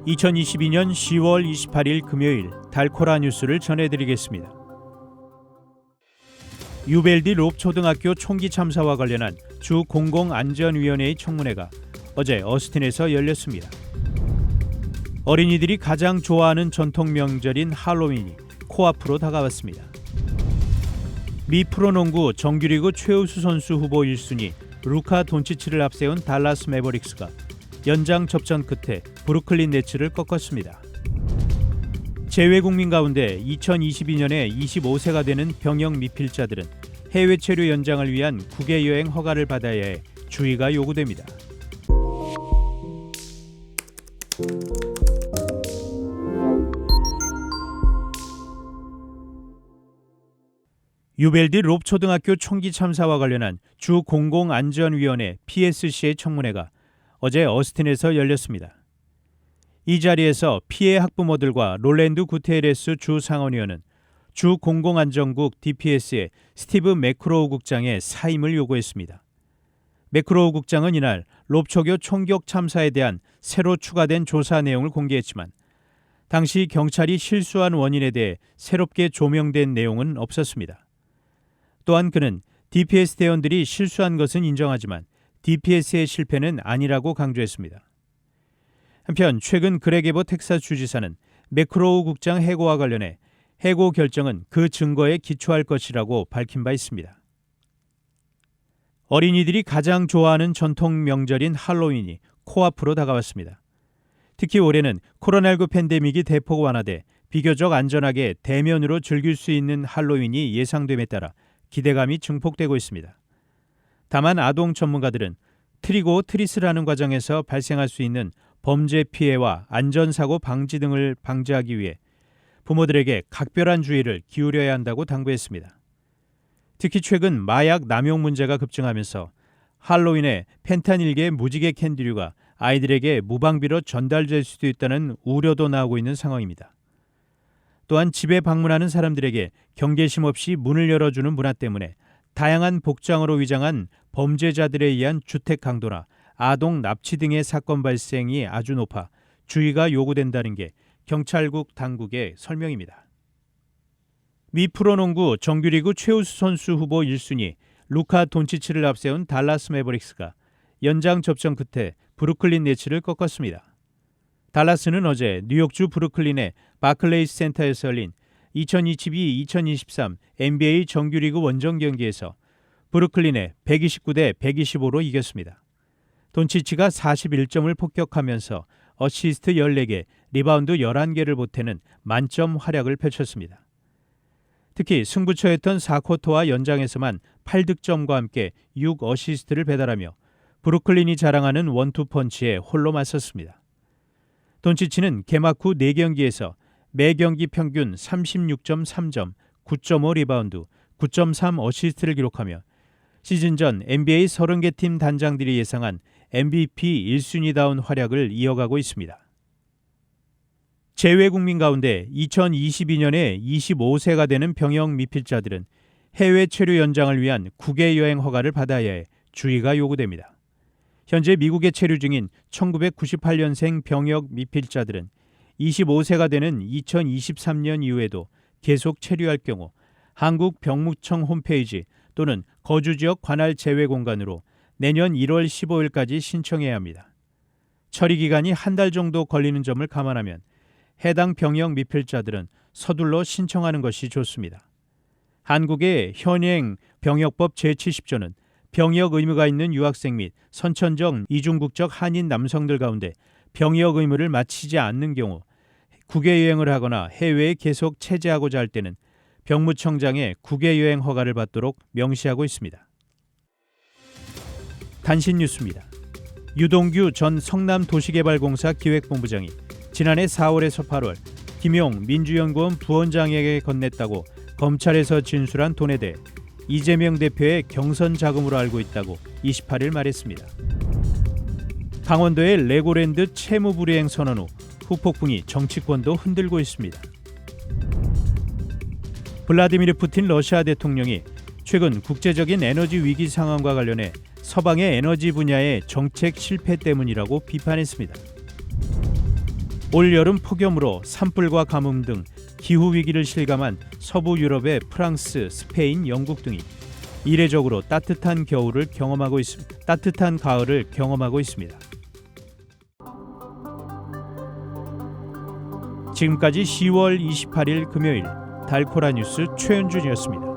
2022년 10월 28일 금요일 달코라 뉴스를 전해드리겠습니다. 유벨디 롭초등학교 총기 참사와 관련한 주 공공안전위원회의 청문회가 어제 어스틴에서 열렸습니다. 어린이들이 가장 좋아하는 전통 명절인 할로윈이 코앞으로 다가왔습니다. 미 프로농구 정규리그 최우수 선수 후보 1순위 루카 돈치치를 앞세운 달라스 매버릭스가 연장 접전 끝에 브루클린 네츠를 꺾었습니다. 재외국민 가운데 2022년에 25세가 되는 병역 미필자들은 해외 체류 연장을 위한 국외 여행 허가를 받아야 해 주의가 요구됩니다. 유벨디 롭초등학교 총기 참사와 관련한 주 공공안전위원회 PSC의 청문회가 어제 어스틴에서 열렸습니다. 이 자리에서 피해 학부모들과 롤랜드 구테레스 주 상원의원은 주 공공안전국 DPS의 스티브 매크로우 국장의 사임을 요구했습니다. 매크로우 국장은 이날 롭초교 총격 참사에 대한 새로 추가된 조사 내용을 공개했지만 당시 경찰이 실수한 원인에 대해 새롭게 조명된 내용은 없었습니다. 또한 그는 DPS 대원들이 실수한 것은 인정하지만 DPS의 실패는 아니라고 강조했습니다. 한편 최근 그레게버 텍사스 주지사는 매크로우 국장 해고와 관련해 해고 결정은 그 증거에 기초할 것이라고 밝힌 바 있습니다. 어린이들이 가장 좋아하는 전통 명절인 할로윈이 코앞으로 다가왔습니다. 특히 올해는 코로나19 팬데믹이 대폭 완화돼 비교적 안전하게 대면으로 즐길 수 있는 할로윈이 예상됨에 따라 기대감이 증폭되고 있습니다. 다만 아동 전문가들은 트리고 트리스를 하는 과정에서 발생할 수 있는 범죄 피해와 안전사고 방지 등을 방지하기 위해 부모들에게 각별한 주의를 기울여야 한다고 당부했습니다. 특히 최근 마약 남용 문제가 급증하면서 할로윈에 펜타닐계 무지개 캔디류가 아이들에게 무방비로 전달될 수도 있다는 우려도 나오고 있는 상황입니다. 또한 집에 방문하는 사람들에게 경계심 없이 문을 열어주는 문화 때문에 다양한 복장으로 위장한 범죄자들에 의한 주택 강도나 아동 납치 등의 사건 발생이 아주 높아 주의가 요구된다는 게 경찰국 당국의 설명입니다. 미 프로농구 정규리그 최우수 선수 후보 1순위 루카 돈치치를 앞세운 달라스 매버릭스가 연장 접전 끝에 브루클린 네츠를 꺾었습니다. 달라스는 어제 뉴욕주 브루클린의 바클레이스 센터에서 열린 2022-2023 NBA 정규리그 원정 경기에서 브루클린에 129대 125로 이겼습니다. 돈치치가 41점을 폭격하면서 어시스트 14개, 리바운드 11개를 보태는 만점 활약을 펼쳤습니다. 특히 승부처였던 4쿼터와 연장에서만 8득점과 함께 6어시스트를 배달하며 브루클린이 자랑하는 원투펀치에 홀로 맞섰습니다. 돈치치는 개막 후 4경기에서 매경기 평균 36.3점, 9.5 리바운드, 9.3 어시스트를 기록하며 시즌 전 NBA 30개 팀 단장들이 예상한 MVP 1순위다운 활약을 이어가고 있습니다. 재외국민 가운데 2022년에 25세가 되는 병역 미필자들은 해외 체류 연장을 위한 국외 여행 허가를 받아야 해 주의가 요구됩니다. 현재 미국에 체류 중인 1998년생 병역 미필자들은 25세가 되는 2023년 이후에도 계속 체류할 경우 한국 병무청 홈페이지 또는 거주지역 관할 재외공간으로 내년 1월 15일까지 신청해야 합니다. 처리 기간이 한 달 정도 걸리는 점을 감안하면 해당 병역 미필자들은 서둘러 신청하는 것이 좋습니다. 한국의 현행 병역법 제70조는 병역 의무가 있는 유학생 및 선천적 이중국적 한인 남성들 가운데 병역 의무를 마치지 않는 경우 국외 여행을 하거나 해외에 계속 체재하고자 할 때는 병무청장의 국외 여행 허가를 받도록 명시하고 있습니다. 단신 뉴스입니다. 유동규 전 성남도시개발공사 기획본부장이 지난해 4월에서 8월 김용 민주연구원 부원장에게 건넸다고 검찰에서 진술한 돈에 대해 이재명 대표의 경선 자금으로 알고 있다고 28일 말했습니다. 강원도의 레고랜드 채무 불이행 선언 후 후폭풍이 정치권도 흔들고 있습니다. 블라디미르 푸틴 러시아 대통령이 최근 국제적인 에너지 위기 상황과 관련해 서방의 에너지 분야의 정책 실패 때문이라고 비판했습니다. 올 여름 폭염으로 산불과 가뭄 등 기후 위기를 실감한 서부 유럽의 프랑스, 스페인, 영국 등이 이례적으로 따뜻한 가을을 경험하고 있습니다. 지금까지 10월 28일 금요일 달코라 뉴스 최현준이었습니다.